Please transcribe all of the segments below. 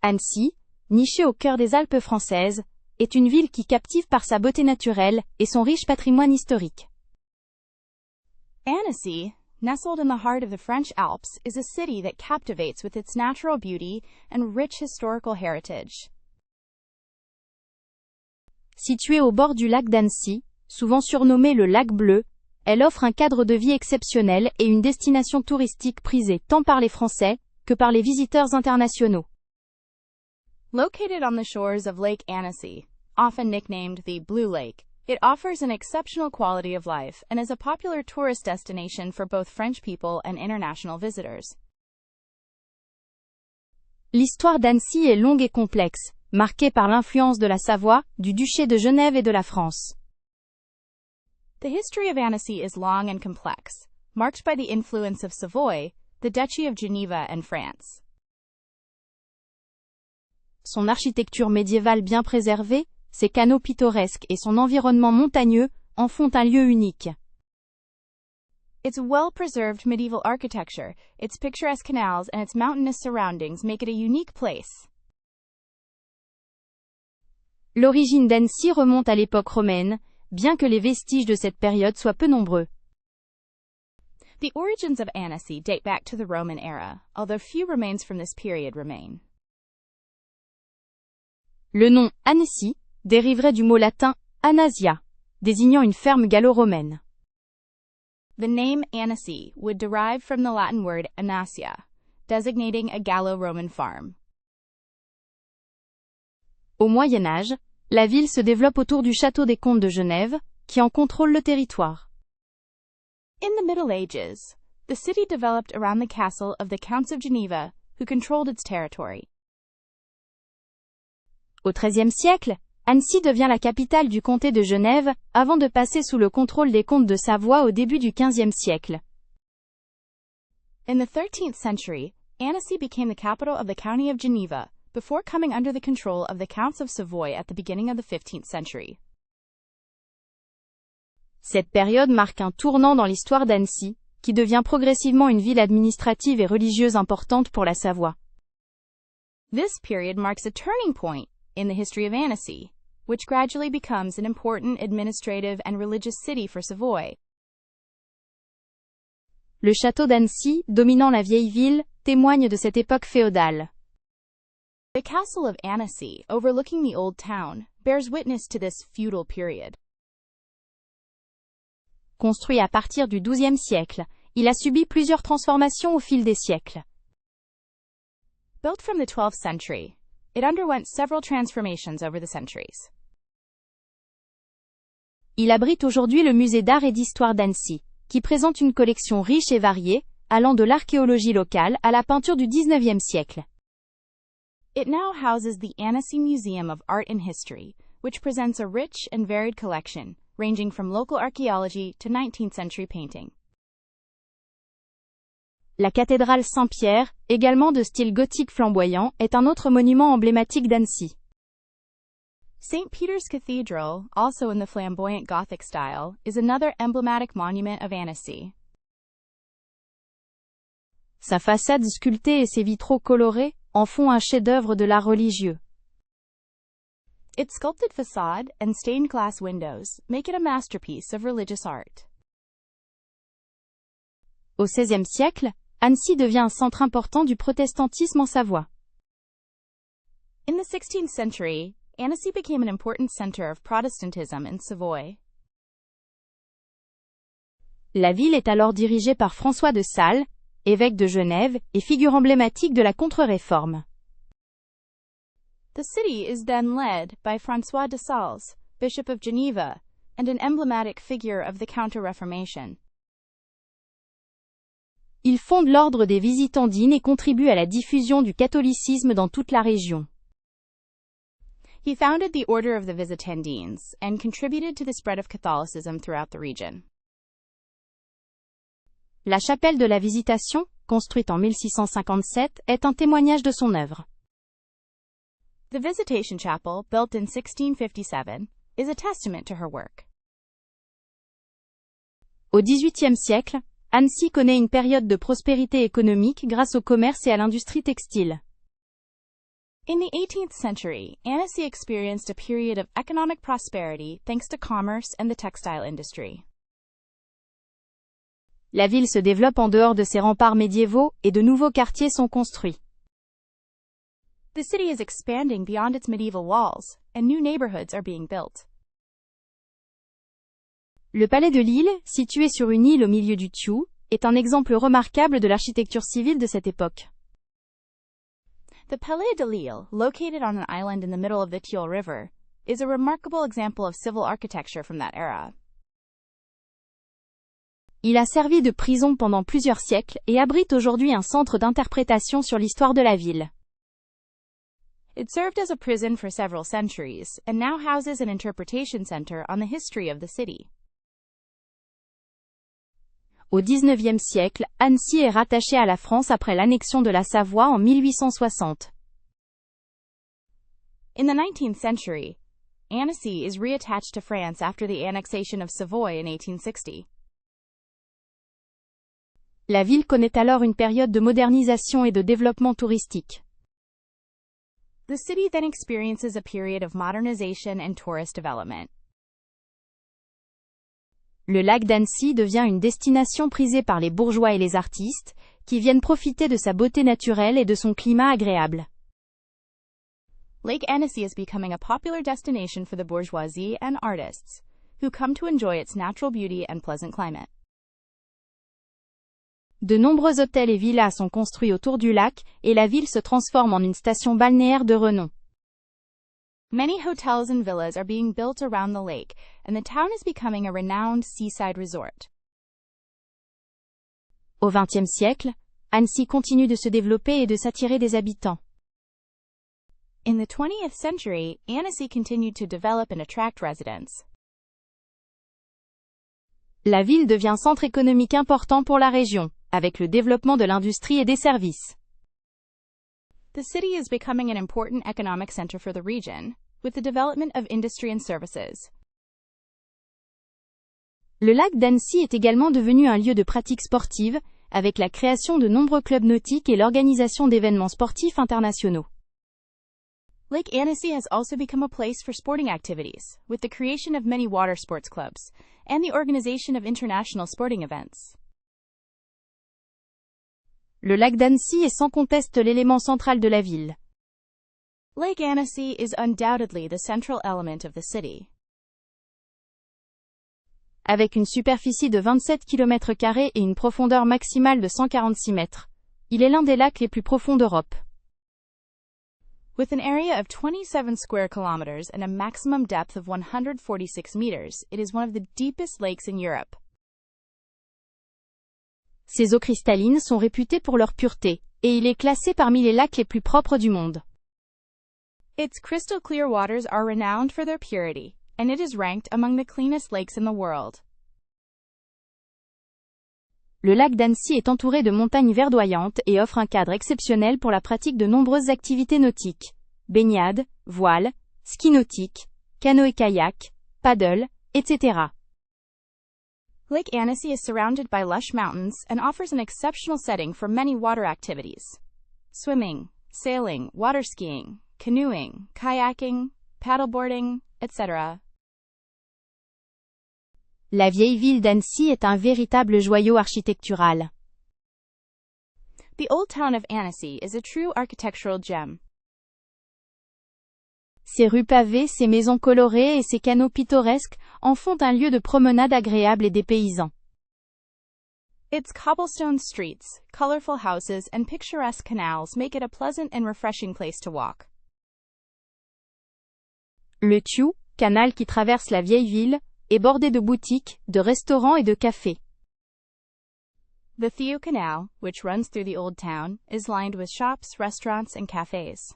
Annecy, nichée au cœur des Alpes françaises, est une ville qui captive par sa beauté naturelle et son riche patrimoine historique. Annecy, nestled in the heart of the French Alps, is a city that captivates with its natural beauty and rich historical heritage. Située au bord du lac d'Annecy, souvent surnommé le lac bleu, elle offre un cadre de vie exceptionnel et une destination touristique prisée tant par les Français que par les visiteurs internationaux. Located on the shores of Lake Annecy, often nicknamed the Blue Lake, it offers an exceptional quality of life and is a popular tourist destination for both French people and international visitors. L'histoire d'Annecy est longue et complexe, marquée par l'influence de la Savoie, du duché de Genève et de la France. The history of Annecy is long and complex, marked by the influence of Savoy, the Duchy of Geneva, and France. Son architecture médiévale bien préservée, ses canaux pittoresques et son environnement montagneux en font un lieu unique. Its well-preserved medieval architecture, its picturesque canals, and its mountainous surroundings make it a unique place. L'origine d'Annecy remonte à l'époque romaine, bien que les vestiges de cette période soient peu nombreux. The origins of Annecy date back to the Roman era, although few remains from this period remain. Le nom Annecy dériverait du mot latin Anasia, désignant une ferme gallo-romaine. The name Annecy would derive from the Latin word Anasia, designating a Gallo-Roman farm. Au Moyen Âge, la ville se développe autour du château des comtes de Genève, qui en contrôle le territoire. In the Middle Ages, the city developed around the castle of the Counts of Geneva, who controlled its territory. Au XIIIe siècle, Annecy devient la capitale du comté de Genève, avant de passer sous le contrôle des comtes de Savoie au début du XVe siècle. In the 13th century, Annecy became the capital of the County of Geneva, before coming under the control of the Counts of Savoy at the beginning of the 15th century. Cette période marque un tournant dans l'histoire d'Annecy, qui devient progressivement une ville administrative et religieuse importante pour la Savoie. This period marks a turning point in the history of Annecy, which gradually becomes an important administrative and religious city for Savoy. Le château d'Annecy, dominant la vieille ville, témoigne de cette époque féodale. The castle of Annecy, overlooking the old town, bears witness to this feudal period. Construit à partir du XIIe siècle, il a subi plusieurs transformations au fil des siècles. Built from the 12th century, it underwent several transformations over the centuries. Il abrite aujourd'hui le musée d'art et d'histoire d'Annecy, qui présente une collection riche et variée, allant de l'archéologie locale à la peinture du XIXe siècle. It now houses the Annecy Museum of Art and History, which presents a rich and varied collection, ranging from local archaeology to 19th century painting. La cathédrale Saint-Pierre, également de style gothique flamboyant, est un autre monument emblématique d'Annecy. St. Peter's Cathedral, also in the flamboyant Gothic style, is another emblematic monument of Annecy. Sa façade sculptée et ses vitraux colorés en font un chef-d'œuvre de l'art religieux. Its sculpted facade and stained glass windows make it a masterpiece of religious art. Au XVIe siècle, Annecy devient un centre important du protestantisme en Savoie. In the 16th century, Annecy became an important center of Protestantism in Savoy. La ville est alors dirigée par François de Sales, évêque de Genève et figure emblématique de la Contre-Réforme. The city is then led by François de Sales, Bishop of Geneva, and an emblematic figure of the Counter-Reformation. Il fonde l'ordre des Visitandines et contribue à la diffusion du catholicisme dans toute la région. He founded the Order of the Visitandines and contributed to the spread of Catholicism throughout the region. La chapelle de la Visitation, construite en 1657, est un témoignage de son œuvre. The Visitation Chapel, built in 1657, is a testament to her work. Au XVIIIe siècle, Annecy connaît une période de prospérité économique grâce au commerce et à l'industrie textile. In the 18th century, Annecy experienced a period of economic prosperity thanks to commerce and the textile industry. La ville se développe en dehors de ses remparts médiévaux et de nouveaux quartiers sont construits. The city is expanding beyond its medieval walls, and new neighborhoods are being built. Le palais de Lille, situé sur une île au milieu du Thiou, est un exemple remarquable de l'architecture civile de cette époque. The Palais de Lille, located on an island in the middle of the Thiou River, is a remarkable example of civil architecture from that era. Il a servi de prison pendant plusieurs siècles et abrite aujourd'hui un centre d'interprétation sur l'histoire de la ville. It served as a prison for several centuries, and now houses an interpretation center on the history of the city. Au XIXe siècle, Annecy est rattachée à la France après l'annexion de la Savoie en 1860. In the 19th century, Annecy is reattached to France after the annexation of Savoy in 1860. La ville connaît alors une période de modernisation et de développement touristique. The city then experiences a period of modernization and tourist development. Le lac d'Annecy devient une destination prisée par les bourgeois et les artistes, qui viennent profiter de sa beauté naturelle et de son climat agréable. Lake Annecy is becoming a popular destination for the bourgeoisie and artists, who come to enjoy its natural beauty and pleasant climate. De nombreux hôtels et villas sont construits autour du lac, et la ville se transforme en une station balnéaire de renom. Many hotels and villas are being built around the lake, and the town is becoming a renowned seaside resort. Au XXe siècle, Annecy continue de se développer et de s'attirer des habitants. In the 20th century, Annecy continued to develop and attract residents. La ville devient centre économique important pour la région, avec le développement de l'industrie et des services. The city is becoming an important economic center for the region, with the development of industry and services. Le lac d'Annecy est également devenu un lieu de pratique sportive, avec la création de nombreux clubs nautiques et l'organisation d'événements sportifs internationaux. Lake Annecy has also become a place for sporting activities, with the creation of many water sports clubs, and the organization of international sporting events. Le lac d'Annecy est sans conteste l'élément central de la ville. Lake Annecy is undoubtedly the central element of the city. Avec une superficie de 27 km² et une profondeur maximale de 146 mètres, il est l'un des lacs les plus profonds d'Europe. With an area of 27 square kilometers and a maximum depth of 146 meters, it is one of the deepest lakes in Europe. Ses eaux cristallines sont réputées pour leur pureté, et il est classé parmi les lacs les plus propres du monde. Its crystal clear waters are renowned for their purity, and it is ranked among the cleanest lakes in the world. Le lac d'Annecy est entouré de montagnes verdoyantes et offre un cadre exceptionnel pour la pratique de nombreuses activités nautiques. Baignade, voile, ski nautique, canoë-kayak, paddle, etc. Lake Annecy is surrounded by lush mountains and offers an exceptional setting for many water activities. Swimming, sailing, water skiing, canoeing, kayaking, paddleboarding, etc. La vieille ville d'Annecy est un véritable joyau architectural. The old town of Annecy is a true architectural gem. Ses rues pavées, ses maisons colorées et ses canaux pittoresques en font un lieu de promenade agréable et dépaysant. Its cobblestone streets, colorful houses, and picturesque canals make it a pleasant and refreshing place to walk. Le Thiou, canal qui traverse la vieille ville, est bordé de boutiques, de restaurants et de cafés. The Thiou Canal, which runs through the old town, is lined with shops, restaurants, and cafes.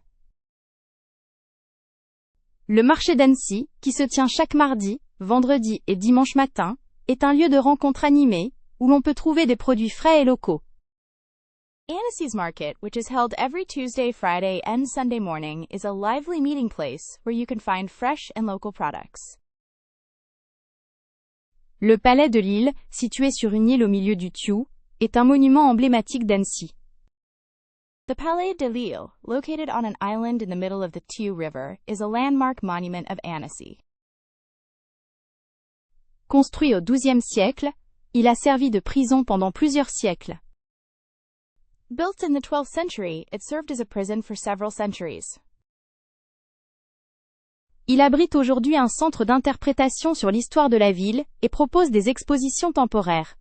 Le marché d'Annecy, qui se tient chaque mardi, vendredi et dimanche matin, est un lieu de rencontre animé, où l'on peut trouver des produits frais et locaux. Annecy's Market, which is held every Tuesday, Friday, and Sunday morning, is a lively meeting place where you can find fresh and local products. Le palais de Lille, situé sur une île au milieu du Thiou, est un monument emblématique d'Annecy. The Palais de Lille, located on an island in the middle of the Thiou River, is a landmark monument of Annecy. Construit au XIIe siècle, il a servi de prison pendant plusieurs siècles. Built in the 12th century, it served as a prison for several centuries. Il abrite aujourd'hui un centre d'interprétation sur l'histoire de la ville et propose des expositions temporaires.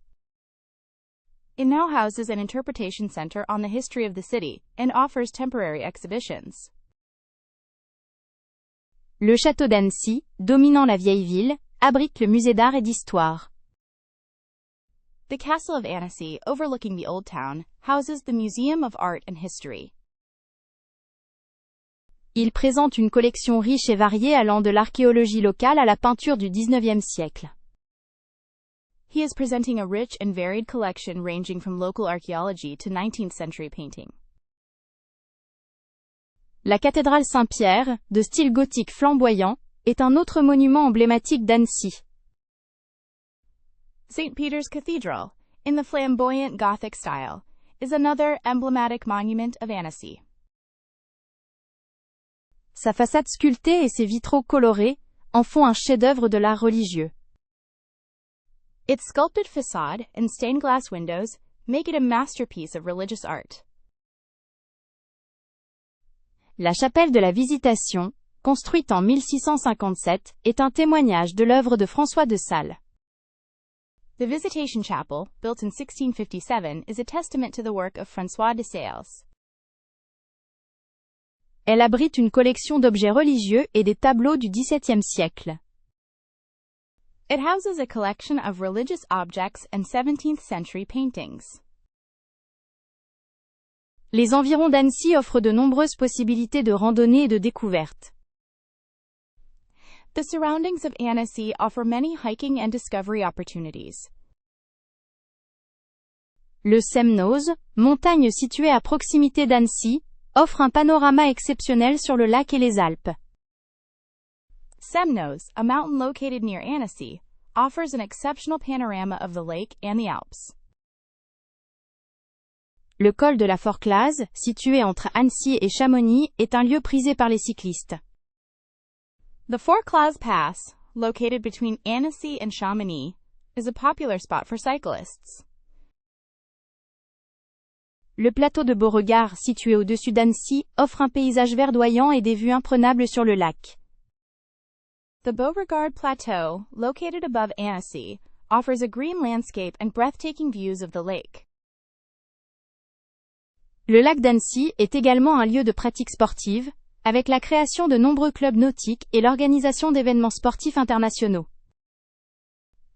It now houses an interpretation center on the history of the city and offers temporary exhibitions. Le château d'Annecy, dominant la vieille ville, abrite le musée d'art et d'histoire. The Castle of Annecy, overlooking the Old Town, houses the Museum of Art and History. Il présente une collection riche et variée allant de l'archéologie locale à la peinture du XIXe siècle. He is presenting a rich and varied collection ranging from local archaeology to 19th century painting. La cathédrale Saint-Pierre, de style gothique flamboyant, est un autre monument emblématique d'Annecy. St. Peter's Cathedral, in the flamboyant Gothic style, is another emblematic monument of Annecy. Sa façade sculptée et ses vitraux colorés en font un chef-d'œuvre de l'art religieux. Its sculpted facade and stained glass windows make it a masterpiece of religious art. La chapelle de la Visitation, construite en 1657, est un témoignage de l'œuvre de François de Sales. The Visitation Chapel, built in 1657, is a testament to the work of François de Sales. Elle abrite une collection d'objets religieux et des tableaux du XVIIe siècle. It houses a collection of religious objects and 17th century paintings. Les environs d'Annecy offrent de nombreuses possibilités de randonnée et de découverte. The surroundings of Annecy offer many hiking and discovery opportunities. Le Semnoz, montagne située à proximité d'Annecy, offre un panorama exceptionnel sur le lac et les Alpes. Semnoz, a mountain located near Annecy, offers an exceptional panorama of the lake and the Alps. Le col de la Forclaz, situé entre Annecy et Chamonix, est un lieu prisé par les cyclistes. The Forclaz Pass, located between Annecy and Chamonix, is a popular spot for cyclists. Le plateau de Beauregard, situé au-dessus d'Annecy, offre un paysage verdoyant et des vues imprenables sur le lac. The Beauregard Plateau, located above Annecy, offers a green landscape and breathtaking views of the lake. Le lac d'Annecy est également un lieu de pratique sportive, avec la création de nombreux clubs nautiques et l'organisation d'événements sportifs internationaux.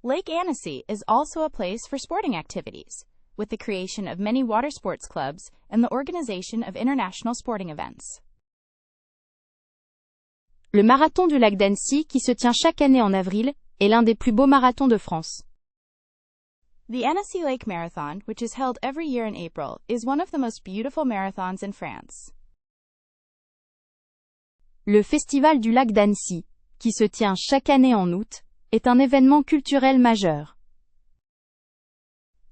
Lake Annecy is also a place for sporting activities, with the creation of many water sports clubs and the organization of international sporting events. Le marathon du lac d'Annecy, qui se tient chaque année en avril, est l'un des plus beaux marathons de France. The Annecy Lake Marathon, which is held every year in April, is one of the most beautiful marathons in France. Le Festival du lac d'Annecy, qui se tient chaque année en août, est un événement culturel majeur.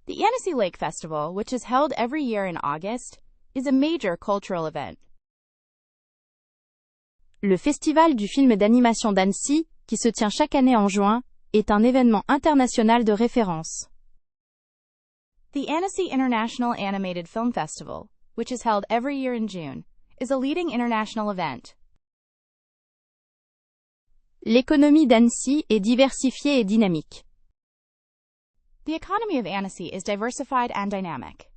The Annecy Lake Festival, which is held every year in August, is a major cultural event. Le Festival du film d'animation d'Annecy, qui se tient chaque année en juin, est un événement international de référence. The Annecy International Animated Film Festival, which is held every year in June, is a leading international event. L'économie d'Annecy est diversifiée et dynamique. The economy of Annecy is diversified and dynamic.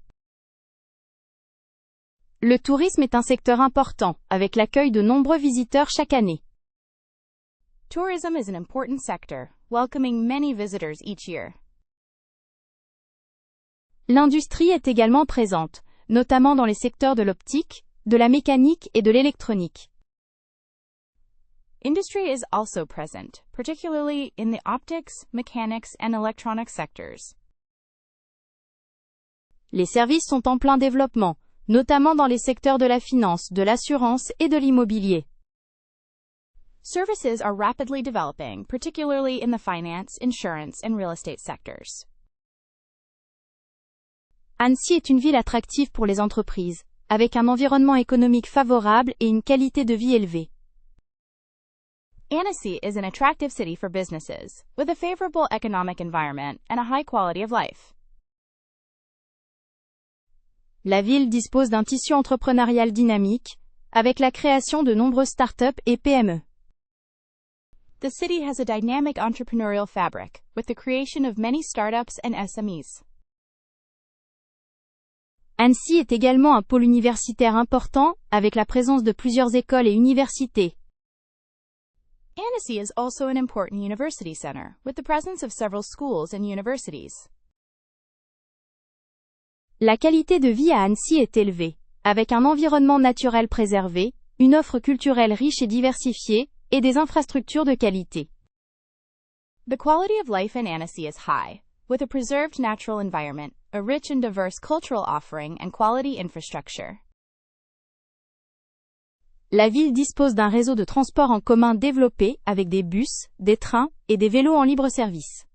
Le tourisme est un secteur important, avec l'accueil de nombreux visiteurs chaque année. Tourism is an important sector, welcoming many visitors each year. L'industrie est également présente, notamment dans les secteurs de l'optique, de la mécanique et de l'électronique. Industry is also present, particularly in the optics, mechanics, and electronics sectors. Les services sont en plein développement, notamment dans les secteurs de la finance, de l'assurance et de l'immobilier. Services are rapidly developing, particularly in the finance, insurance, and real estate sectors. Annecy est une ville attractive pour les entreprises, avec un environnement économique favorable et une qualité de vie élevée. Annecy is an attractive city for businesses, with a favorable economic environment and a high quality of life. La ville dispose d'un tissu entrepreneurial dynamique, avec la création de nombreuses startups et PME. The city has a dynamic entrepreneurial fabric, with the creation of many startups and SMEs. Annecy est également un pôle universitaire important, avec la présence de plusieurs écoles et universités. Annecy is also an important university center, with the presence of several schools and universities. La qualité de vie à Annecy est élevée, avec un environnement naturel préservé, une offre culturelle riche et diversifiée, et des infrastructures de qualité. The quality of life in Annecy is high, with a preserved natural environment, a rich and diverse cultural offering, and quality infrastructure. La ville dispose d'un réseau de transport en commun développé, avec des bus, des trains, et des vélos en libre-service.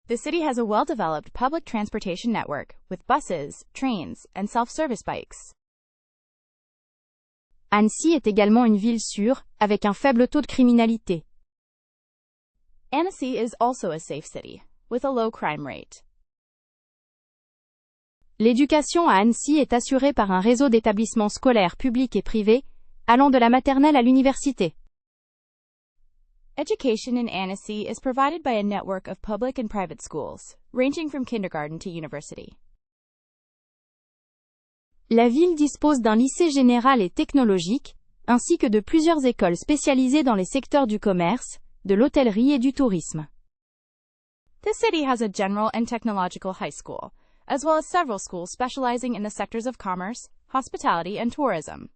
The city has a well-developed public transportation network, with buses, trains, and self-service bikes. Annecy est également une ville sûre, avec un faible taux de criminalité. Annecy is also a safe city, with a low crime rate. L'éducation à Annecy est assurée par un réseau d'établissements scolaires publics et privés, allant de la maternelle à l'université. Education in Annecy is provided by a network of public and private schools, ranging from kindergarten to university. La ville dispose d'un lycée général et technologique, ainsi que de plusieurs écoles spécialisées dans les secteurs du commerce, de l'hôtellerie et du tourisme. The city has a general and technological high school, as well as several schools specializing in the sectors of commerce, hospitality, and tourism.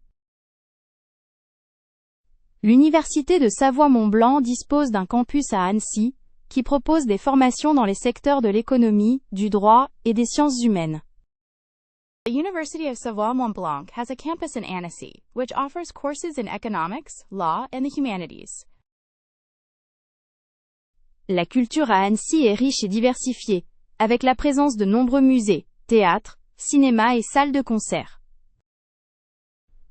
L'Université de Savoie-Mont-Blanc dispose d'un campus à Annecy, qui propose des formations dans les secteurs de l'économie, du droit et des sciences humaines. The University of Savoie-Mont-Blanc has a campus in Annecy, which offers courses in economics, law, and the humanities. La culture à Annecy est riche et diversifiée, avec la présence de nombreux musées, théâtres, cinémas et salles de concert.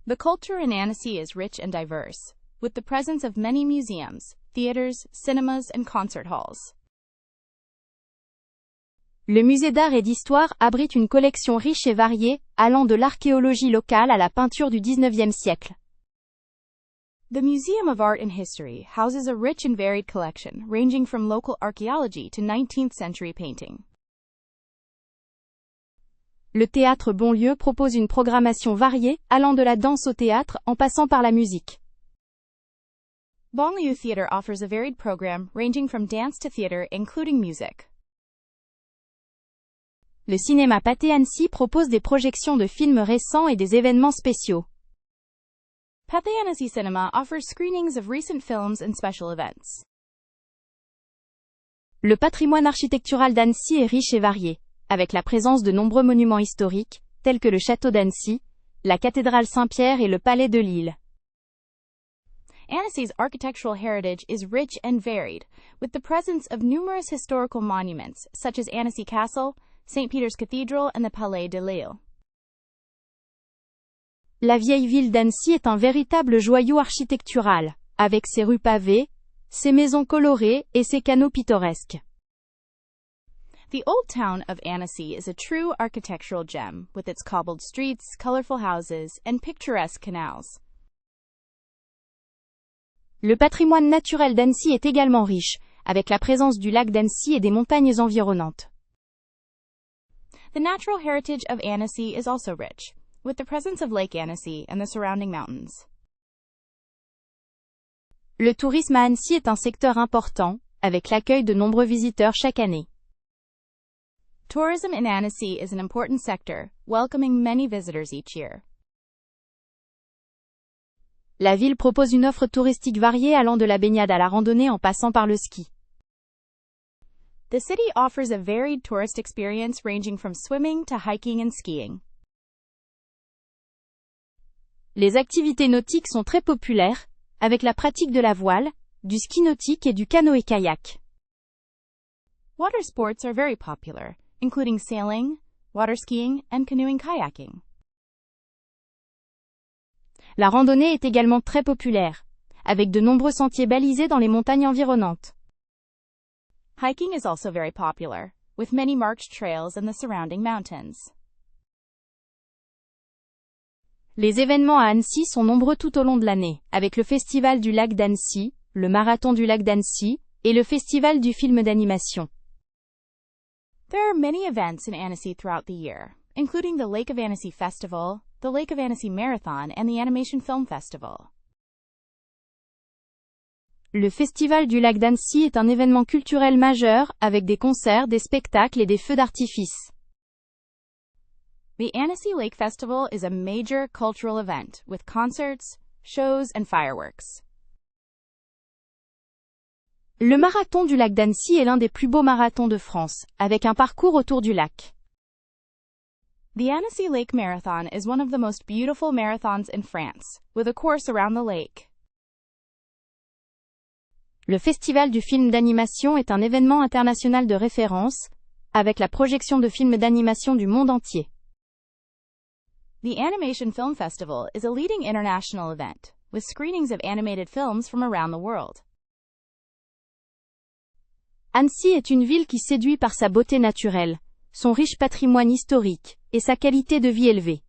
The culture in Annecy is rich and diverse, with the presence of many museums, theaters, cinemas, and concert halls. Le musée d'art et d'histoire abrite une collection riche et variée, allant de l'archéologie locale à la peinture du XIXe siècle. The Museum of Art and History houses a rich and varied collection, ranging from local archaeology to 19th century painting. Le théâtre Bonlieu propose une programmation variée, allant de la danse au théâtre en passant par la musique. Bonlieu Theatre offers a varied program, ranging from dance to theater, including music. Le cinéma Pathé Annecy propose des projections de films récents et des événements spéciaux. Pathé Annecy Cinema offers screenings of recent films and special events. Le patrimoine architectural d'Annecy est riche et varié, avec la présence de nombreux monuments historiques, tels que le château d'Annecy, la cathédrale Saint-Pierre et le palais de Lille. Annecy's architectural heritage is rich and varied, with the presence of numerous historical monuments, such as Annecy Castle, St. Peter's Cathedral, and the Palais de Lille. La vieille ville d'Annecy est un véritable joyau architectural, avec ses rues pavées, ses maisons colorées et ses canaux pittoresques. The old town of Annecy is a true architectural gem, with its cobbled streets, colorful houses, and picturesque canals. Le patrimoine naturel d'Annecy est également riche, avec la présence du lac d'Annecy et des montagnes environnantes. The natural heritage of Annecy is also rich, with the presence of Lake Annecy and the surrounding mountains. Le tourisme à Annecy est un secteur important, avec l'accueil de nombreux visiteurs chaque année. Tourism in Annecy is an important sector, welcoming many visitors each year. La ville propose une offre touristique variée allant de la baignade à la randonnée en passant par le ski. The city offers a varied tourist experience ranging from swimming to hiking and skiing. Les activités nautiques sont très populaires, avec la pratique de la voile, du ski nautique et du canoë-kayak. Water sports are very popular, including sailing, water skiing, and canoeing kayaking. La randonnée est également très populaire, avec de nombreux sentiers balisés dans les montagnes environnantes. Hiking is also very popular, with many marked trails in the surrounding mountains. Les événements à Annecy sont nombreux tout au long de l'année, avec le Festival du lac d'Annecy, le Marathon du lac d'Annecy, et le Festival du film d'animation. There are many events in Annecy throughout the year, including the Lake of Annecy Festival, the Lake of Annecy Marathon, and the Animation Film Festival. Le Festival du lac d'Annecy est un événement culturel majeur, avec des concerts, des spectacles et des feux d'artifice. The Annecy Lake Festival is a major cultural event, with concerts, shows, and fireworks. Le Marathon du lac d'Annecy est l'un des plus beaux marathons de France, avec un parcours autour du lac. The Annecy Lake Marathon is one of the most beautiful marathons in France, with a course around the lake. Le Festival du film d'animation est un événement international de référence, avec la projection de films d'animation du monde entier. The Animation Film Festival is a leading international event, with screenings of animated films from around the world. Annecy est une ville qui séduit par sa beauté naturelle, son riche patrimoine historique, et sa qualité de vie élevée.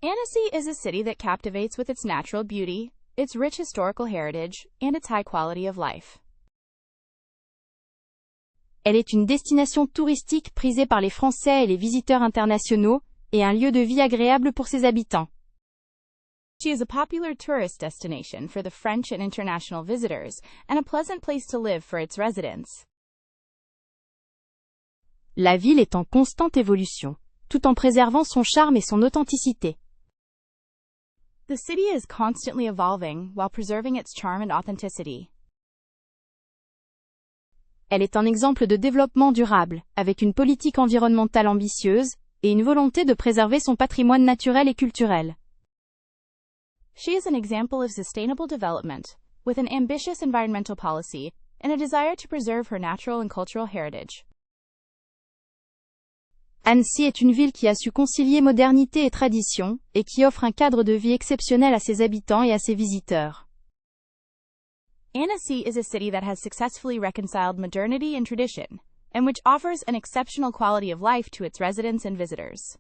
Annecy is a city that captivates with its natural beauty, its rich historical heritage, and its high quality of life. Elle est une destination touristique prisée par les Français et les visiteurs internationaux, et un lieu de vie agréable pour ses habitants. She is a popular tourist destination for the French and international visitors, and a pleasant place to live for its residents. La ville est en constante évolution, tout en préservant son charme et son authenticité. The city is constantly evolving while preserving its charm and authenticity. Elle est un exemple de développement durable, avec une politique environnementale ambitieuse, et une volonté de préserver son patrimoine naturel et culturel. She is an example of sustainable development, with an ambitious environmental policy, and a desire to preserve her natural and cultural heritage. Annecy est une ville qui a su concilier modernité et tradition, et qui offre un cadre de vie exceptionnel à ses habitants et à ses visiteurs. Annecy is a city that has successfully reconciled modernity and tradition, and which offers an exceptional quality of life to its residents and visitors.